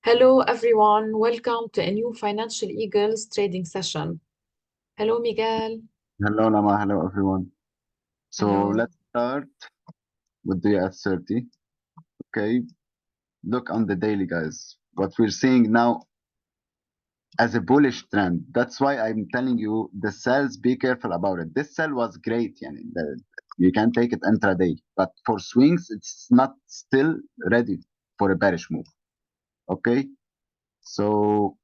Hello, everyone. Welcome to a new Financial Eagles trading session. Hello, Miguel. Hello, Nama. Hello, everyone. So Hello. let's start with the S30. Okay, look on the daily, guys. What we're seeing now as a bullish trend. That's why I'm telling you the sells, be careful about it. This sell was great, you can take it intraday, but for swings, it's not still ready for a bearish move. Okay, so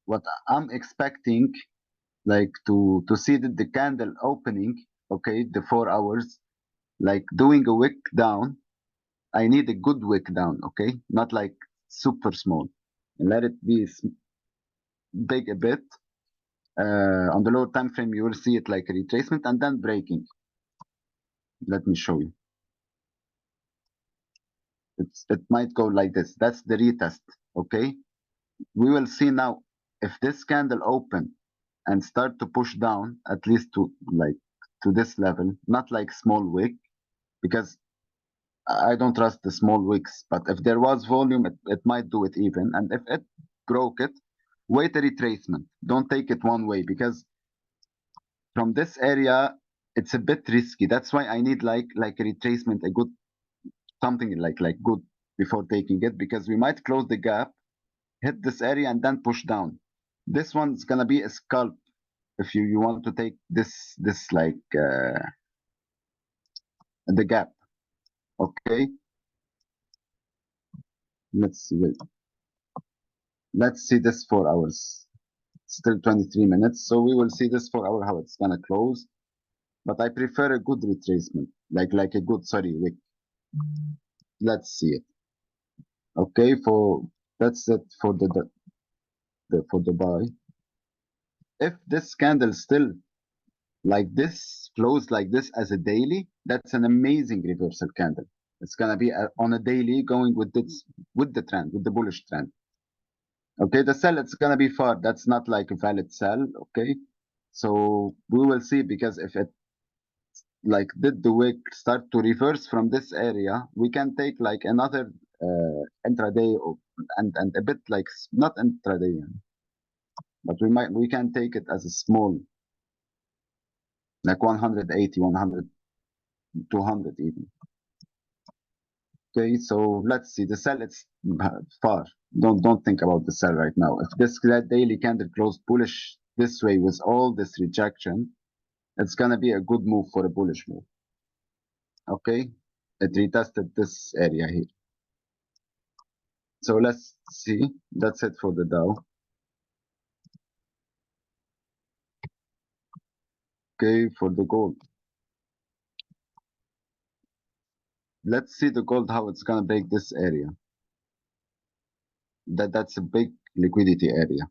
what I'm expecting, like to see the candle opening, okay, the 4 hours, like doing a wick down. I need a good wick down, okay? Not like super small. And let it be big a bit. On the lower time frame, you will see it like a retracement and then breaking. Let me show you. It might go like this. That's the retest, okay? We will see now if this candle open and start to push down at least to this level, not like small wick, because I don't trust the small wicks, but if there was volume, it might do it even. And if it broke it, wait a retracement. Don't take it one way because from this area, it's a bit risky. That's why I need like a retracement, a good something like good before taking it because we might close the gap, hit this area, and then push down. This one's gonna be a scalp if you want to take this like the gap. Okay, let's see. Let's see this 4 hours. Still 23 minutes. So we will see this 4 hour how it's gonna close. But I prefer a good retracement, like a good, sorry, wick. Let's see it. Okay, that's it for the buy. If this candle still like this flows like this as a daily, that's an amazing reversal candle. It's gonna be on a daily going with the trend, with the bullish trend. Okay, the sell it's gonna be far. That's not like a valid sell. Okay, so we will see because if it like did the wick start to reverse from this area, we can take like another intraday and a bit like not intraday, but we can take it as a small like 180, 100, 200 even. Okay, so let's see the sell. It's far. Don't think about the sell right now. If this daily candle closed bullish this way with all this rejection, it's gonna be a good move for a bullish move. Okay, it retested this area here. So let's see. That's it for the Dow. Okay, for the gold. Let's see the gold how it's gonna break this area. That's a big liquidity area.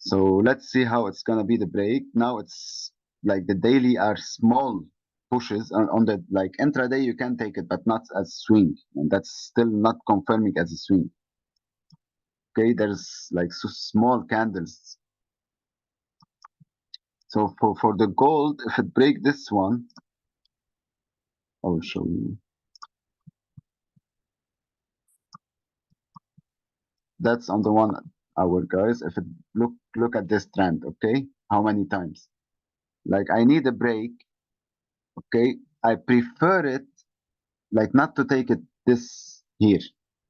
So let's see how it's gonna be the break. Now it's like the daily are small pushes on the like intraday you can take it, but not as swing, and that's still not confirming as a swing. Okay, there's like so small candles. So for the gold, if it break this one, I will show you. That's on the 1 hour, guys. If it look at this trend, okay, how many times? Like I need a break. Okay, I prefer it like not to take it this here,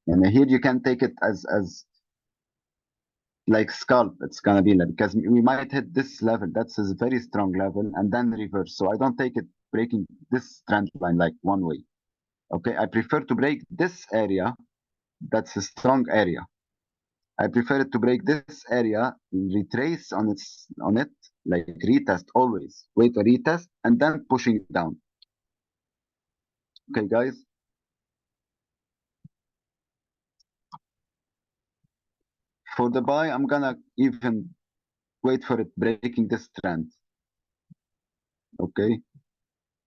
and here you can take it as like scalp. It's gonna be like because we might hit this level. That's a very strong level, and then reverse. So I don't take it breaking this trend line like one way. Okay, I prefer to break this area. That's a strong area. I prefer it to break this area, retrace on it, like retest always. Wait a retest and then pushing it down. Okay, guys. For the buy, I'm gonna even wait for it breaking this trend. Okay.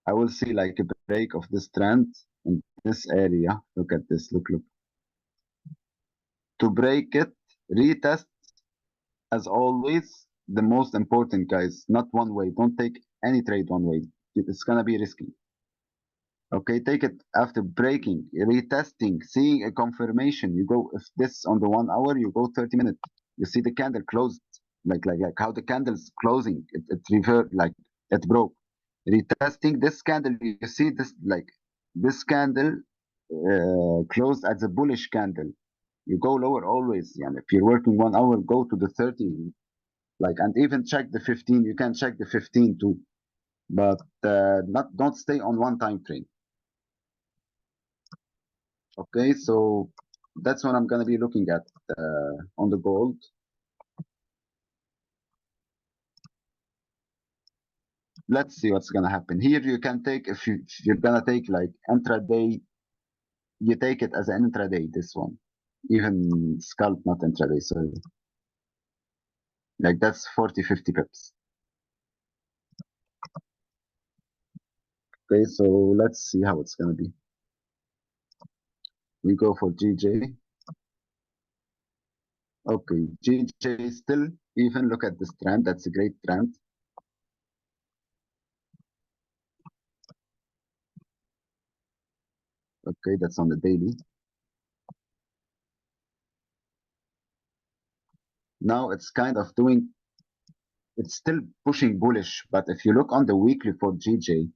I will see like a break of this trend in this area. Look at this. Look. To break it, retest as always. The most important, guys, not one way. Don't take any trade one way. It's gonna be risky. Okay, take it after breaking, retesting, seeing a confirmation. You go, if this on the 1 hour, you go 30 minutes. You see the candle closed, like how the candle's closing. It revert, like it broke. Retesting this candle, you see this, like this candle closed as a bullish candle. You go lower always. Yeah, if you're working 1 hour, go to the 30, like, and even check the 15. You can check the 15 too, but not don't stay on one time frame. Okay, so that's what I'm gonna be looking at on the gold. Let's see what's gonna happen. Here you can take, if you're gonna take like intraday, you take it as an intraday, this one. Even scalp, not intraday, sorry. Like that's 40, 50 pips. Okay, so let's see how it's gonna be. We go for GJ. Okay, GJ still even, look at this trend. That's a great trend. Okay, that's on the daily. Now it's kind of doing, it's still pushing bullish, but if you look on the weekly for GJ,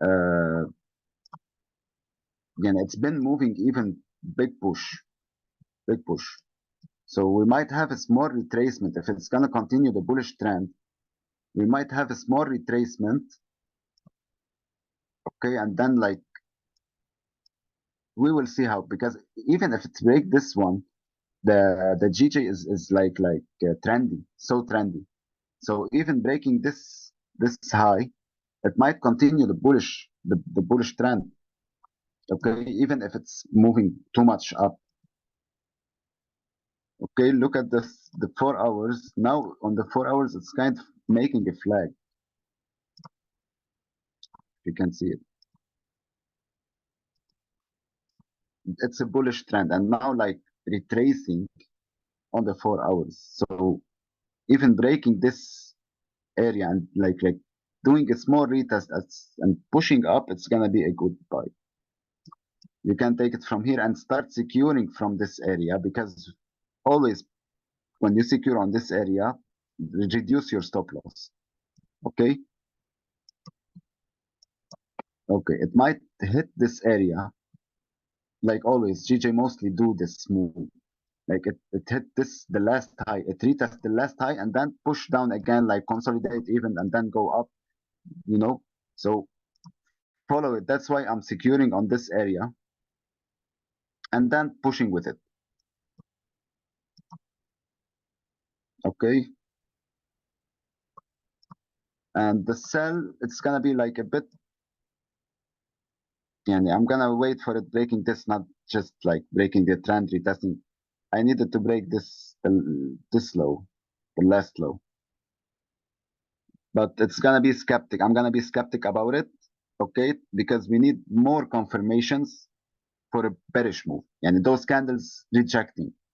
uh, it's been moving even big push, big push. So we might have a small retracement. If it's gonna continue the bullish trend, we might have a small retracement. Okay, and then like we will see how, because even if it's break this one, the GJ is like trendy, so trendy. So even breaking this high, it might continue the bullish trend. Okay, even if it's moving too much up. Okay, look at the 4 hours. Now on the 4 hours, it's kind of making a flag. You can see it. It's a bullish trend, and now like retracing on the 4 hours. So even breaking this area and like doing a small retest and pushing up, it's gonna be a good buy. You can take it from here and start securing from this area, because always when you secure on this area, reduce your stop loss. Okay. Okay, it might hit this area. Like always, GJ mostly do this move. Like it hit this, the last high, it retest the last high and then push down again, like consolidate even and then go up, you know? So follow it. That's why I'm securing on this area and then pushing with it. Okay. And the sell, it's gonna be like a bit, yeah, I'm gonna wait for it breaking this, not just like breaking the trend, retesting. I needed to break this low, the last low. But it's gonna be skeptic. I'm gonna be skeptic about it, okay? Because we need more confirmations for a bearish move. And those candles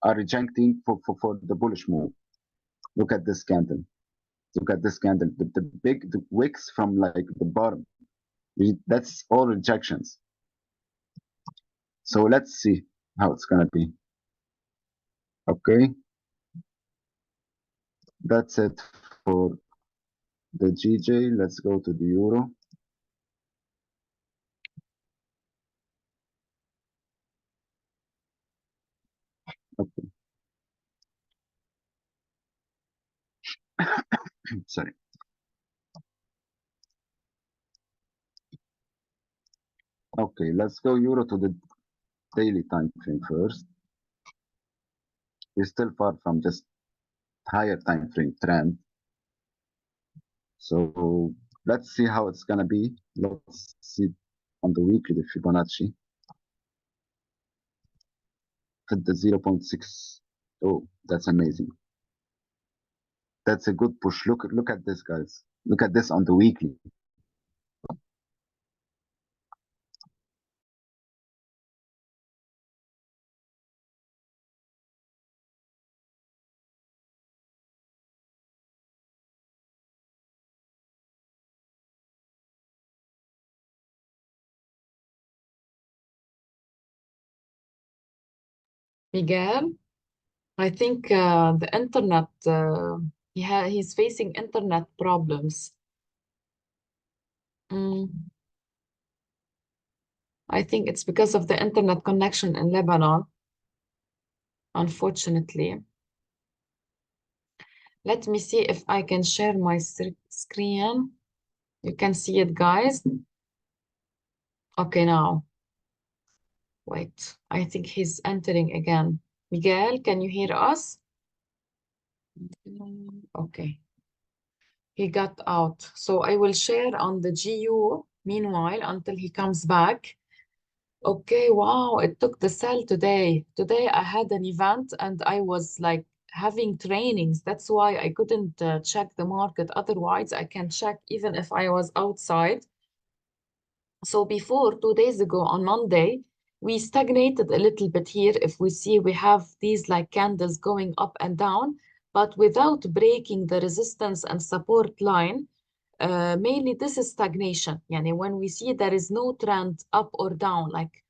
are rejecting for the bullish move. Look at this candle. Look at this candle. The wicks from like the bottom. That's all rejections. So let's see how it's gonna be. Okay. That's it for the GJ. Let's go to the Euro. Okay. Sorry. Okay, let's go Euro to the daily time frame first. We're still far from this higher time frame trend. So let's see how it's gonna be. Let's see on the weekly the Fibonacci. Hit the 0.6. Oh, that's amazing. That's a good push. Look at this, guys. Look at this on the weekly. Miguel, I think the internet, he's facing internet problems. I think it's because of the internet connection in Lebanon, unfortunately. Let me see if I can share my screen. You can see it, guys. Okay, now. Wait, I think he's entering again. Miguel, can you hear us? Okay. He got out. So I will share on the GU meanwhile until he comes back. Okay, wow, it took the cell today. Today I had an event and I was like having trainings. That's why I couldn't check the market. Otherwise, I can check even if I was outside. So before 2 days ago on Monday, we stagnated a little bit here. If we see we have these like candles going up and down, but without breaking the resistance and support line, mainly this is stagnation. Yani when we see there is no trend up or down, like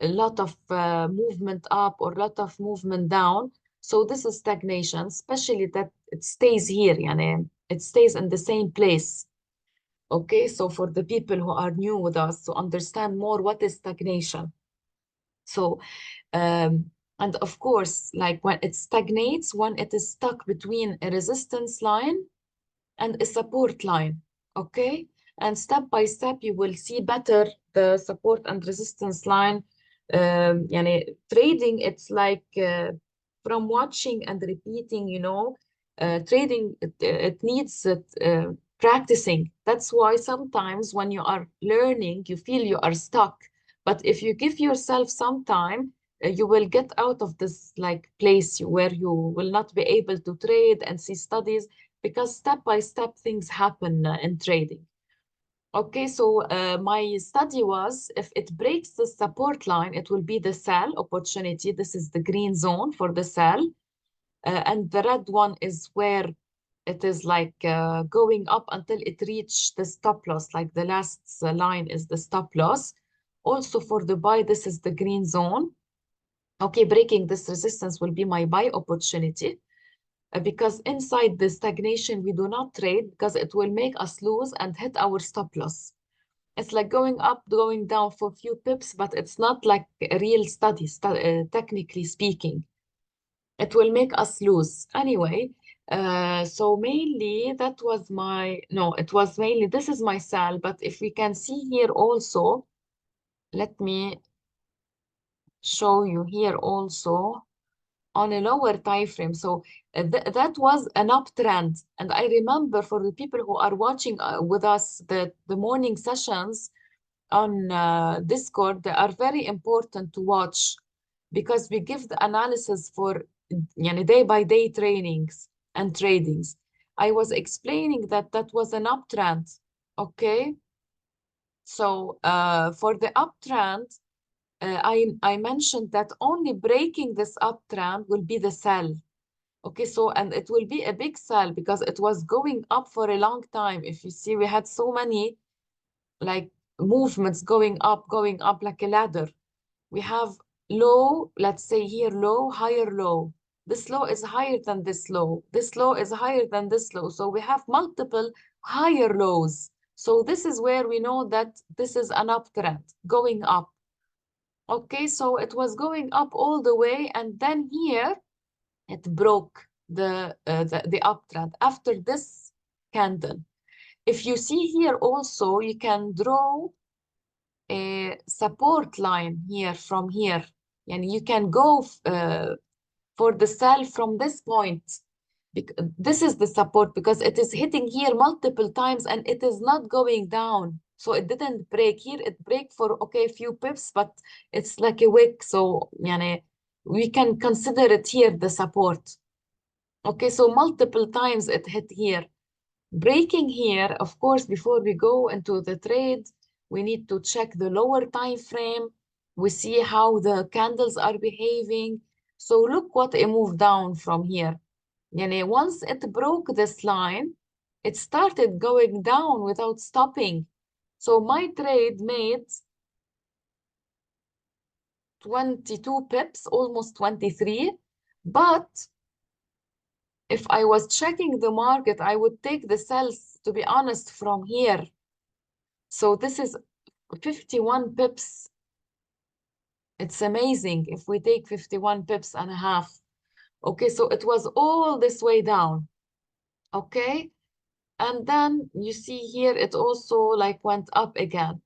a lot of movement up or a lot of movement down. So this is stagnation, especially that it stays here, yani it stays in the same place. Okay, so for the people who are new with us to understand more what is stagnation. So, and of course, like when it stagnates, when it is stuck between a resistance line and a support line, okay? And step by step, you will see better the support and resistance line. Yani trading, it's like from watching and repeating, trading, it needs practicing. That's why sometimes when you are learning, you feel you are stuck. But if you give yourself some time, you will get out of this like place where you will not be able to trade and see studies because step by step things happen in trading. Okay, so my study was if it breaks the support line, it will be the sell opportunity. This is the green zone for the sell. And the red one is where it is like going up until it reached the stop loss, like the last line is the stop loss. Also for the buy, this is the green zone. Okay, breaking this resistance will be my buy opportunity. Because inside the stagnation, we do not trade because it will make us lose and hit our stop loss. It's like going up, going down for a few pips, but it's not like a real study, technically speaking. It will make us lose. Anyway, so mainly that was no, it was mainly, this is my sell, but if we can see here also, let me show you here also on a lower time frame. So that was an uptrend. And I remember for the people who are watching with us, the morning sessions on Discord, they are very important to watch because we give the analysis for day by day trainings and tradings. I was explaining that that was an uptrend. Okay. So for the uptrend, I mentioned that only breaking this uptrend will be the sell. Okay, so and it will be a big sell because it was going up for a long time. If you see, we had so many like movements going up like a ladder. We have low, let's say here low, higher low. This low is higher than this low. This low is higher than this low. So we have multiple higher lows. So this is where we know that this is an uptrend going up. Okay, so it was going up all the way, and then here it broke the uptrend after this candle. If you see here also, you can draw a support line here from here. And you can go for the sell from this point. This is the support because it is hitting here multiple times and it is not going down. So it didn't break here. It break for, okay, a few pips, but it's like a wick. So we can consider it here the support. Okay, so multiple times it hit here. Breaking here, of course, before we go into the trade, we need to check the lower time frame. We see how the candles are behaving. So look what it moved down from here. Once it broke this line, it started going down without stopping. So my trade made 22 pips, almost 23. But if I was checking the market, I would take the sells, to be honest, from here. So this is 51 pips. It's amazing if we take 51 pips and a half. Okay, so it was all this way down. Okay, and then you see here, it also like went up again.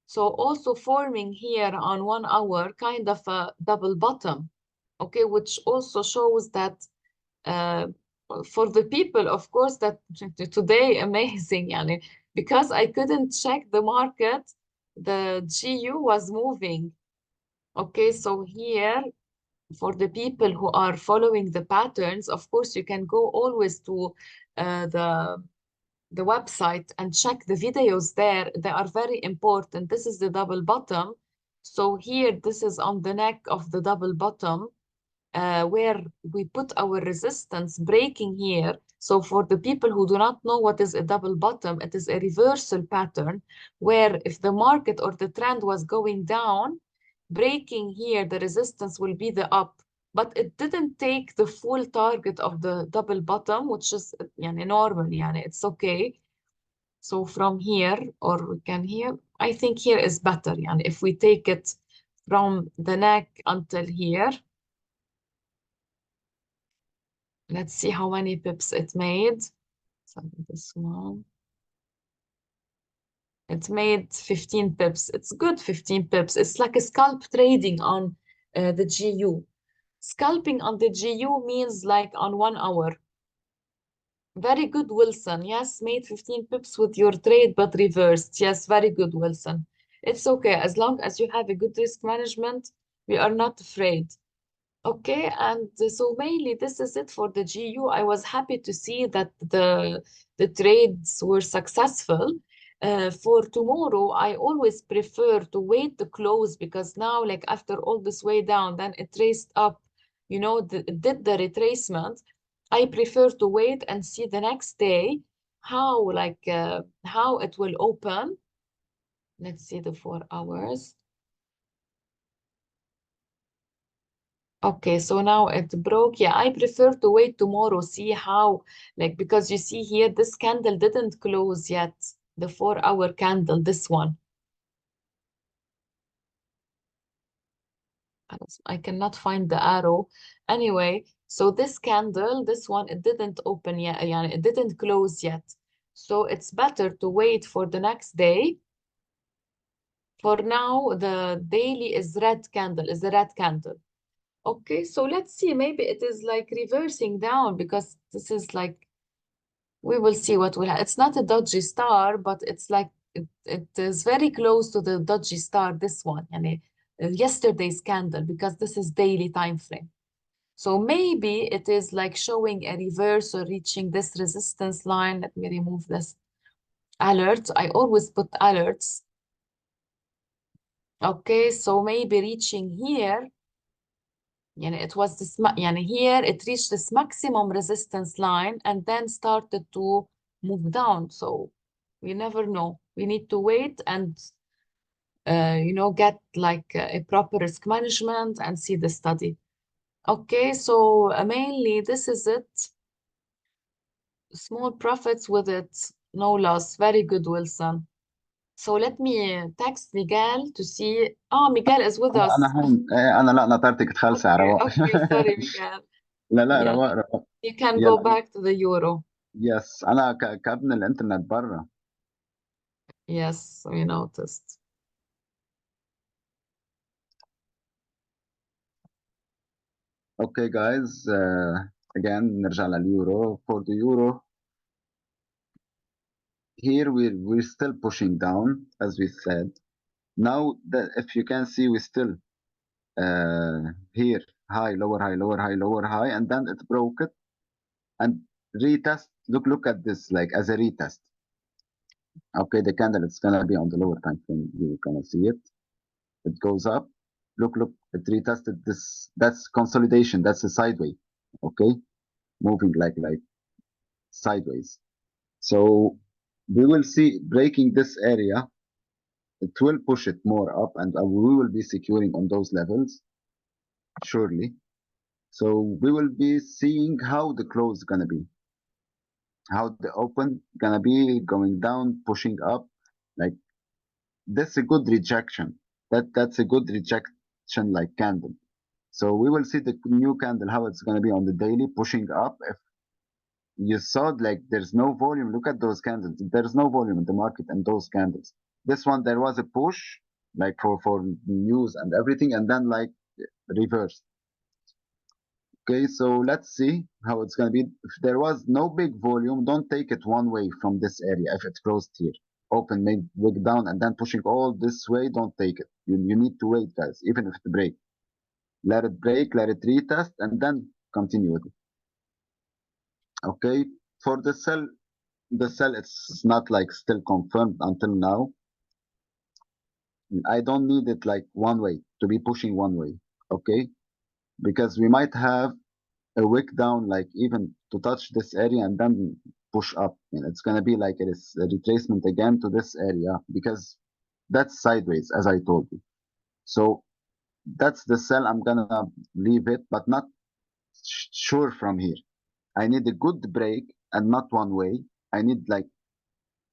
So also forming here on 1 hour, kind of a double bottom. Okay, which also shows that for the people, of course, that today amazing, yani, because I couldn't check the market, the GU was moving. Okay, so here, for the people who are following the patterns, of course, you can go always to the website and check the videos there. They are very important. This is the double bottom. So here, this is on the neck of the double bottom, where we put our resistance breaking here. So for the people who do not know what is a double bottom, it is a reversal pattern where if the market or the trend was going down, breaking here, the resistance will be the up. But it didn't take the full target of the double bottom, which is yani, normal, yani, it's okay. So from here, or we can here, I think here is better. Yani, if we take it from the neck until here, let's see how many pips it made. So this one. It made 15 pips. It's good 15 pips. It's like a scalp trading on the GU. Scalping on the GU means like on 1 hour. Very good, Wilson. Yes, made 15 pips with your trade, but reversed. Yes, very good, Wilson. It's okay. As long as you have a good risk management, we are not afraid. Okay, and so mainly this is it for the GU. I was happy to see that the trades were successful. For tomorrow, I always prefer to wait to close because now, like after all this way down, then it traced up, you know, did the retracement. I prefer to wait and see the next day how it will open. Let's see the 4 hours. Okay, so now it broke. Yeah, I prefer to wait tomorrow, see how, like, because you see here, this candle didn't close yet, the 4 hour candle, this one. I cannot find the arrow. Anyway, so this candle, this one, it didn't open yet, yeah, it didn't close yet. So it's better to wait for the next day. For now, the daily is red candle, is the red candle. Okay, so let's see, maybe it is like reversing down because this is like, we will see what will happen. It's not a dodgy star, but it's like it is very close to the dodgy star, this one, yani, yesterday's candle, because this is daily time frame. So maybe it is like showing a reverse or reaching this resistance line. Let me remove this alert. I always put alerts. Okay, so maybe reaching here, يعني it was this, يعني here it reached this maximum resistance line and then started to move down. So we never know. We need to wait and you know, get like a proper risk management and see the study. Okay, so mainly this is it. Small profits with it, no loss. Very good, Wilson. So let me text Miguel to see. Oh, Miguel is with us. انا هون انا لا نطرتك تخلصي على رواق. Okay, sorry, Miguel. لا لا Yeah, رواق رواق. you can go يلا back to the euro. يس انا كابن الانترنت برا. Yes, we noticed. Okay guys, again نرجع لليورو. For the euro, here we're still pushing down as we said. Now that if you can see, we still here high, lower high, lower high, lower high, and then it broke it and retest. Look at this like as a retest. Okay, the candle is gonna be on the lower time frame. You're gonna see it. It goes up. Look, it retested this. That's consolidation. That's a sideway. Okay, moving like sideways. So we will see breaking this area it will push it more up, and we will be securing on those levels, surely. So we will be seeing how the close is gonna be, how the open gonna be going down, pushing up. Like that's a good rejection. That's a good rejection like candle. So we will see the new candle how it's gonna be on the daily pushing up. If you saw like there's no volume, look at those candles. There's no volume in the market and those candles. This one there was a push like for news and everything, and then like reverse. Okay, so let's see how it's gonna be. If there was no big volume, don't take it one way from this area. If it closed here, open, make wick down, and then pushing all this way, don't take it. You need to wait, guys, even if it break. Let it break, let it retest, and then continue with it. Okay, for the sell it's not like still confirmed until now. I don't need it like one way to be pushing one way. Okay, because we might have a wick down, like even to touch this area and then push up. And it's gonna be like it is a retracement again to this area because that's sideways, as I told you. So that's the sell. I'm gonna leave it, but not sure from here. I need a good break and not one way. I need like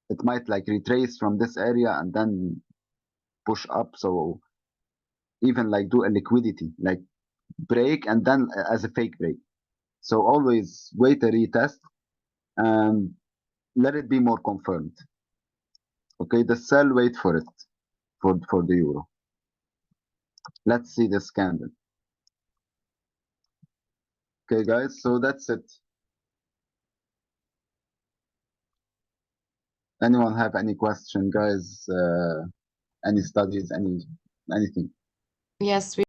it might like retrace from this area and then push up. So even like do a liquidity, like break and then as a fake break. So always wait a retest and let it be more confirmed. Okay, the sell, wait for it for the euro. Let's see this candle. Okay, guys, so that's it. Anyone have any question, guys? Any studies, anything? Yes, we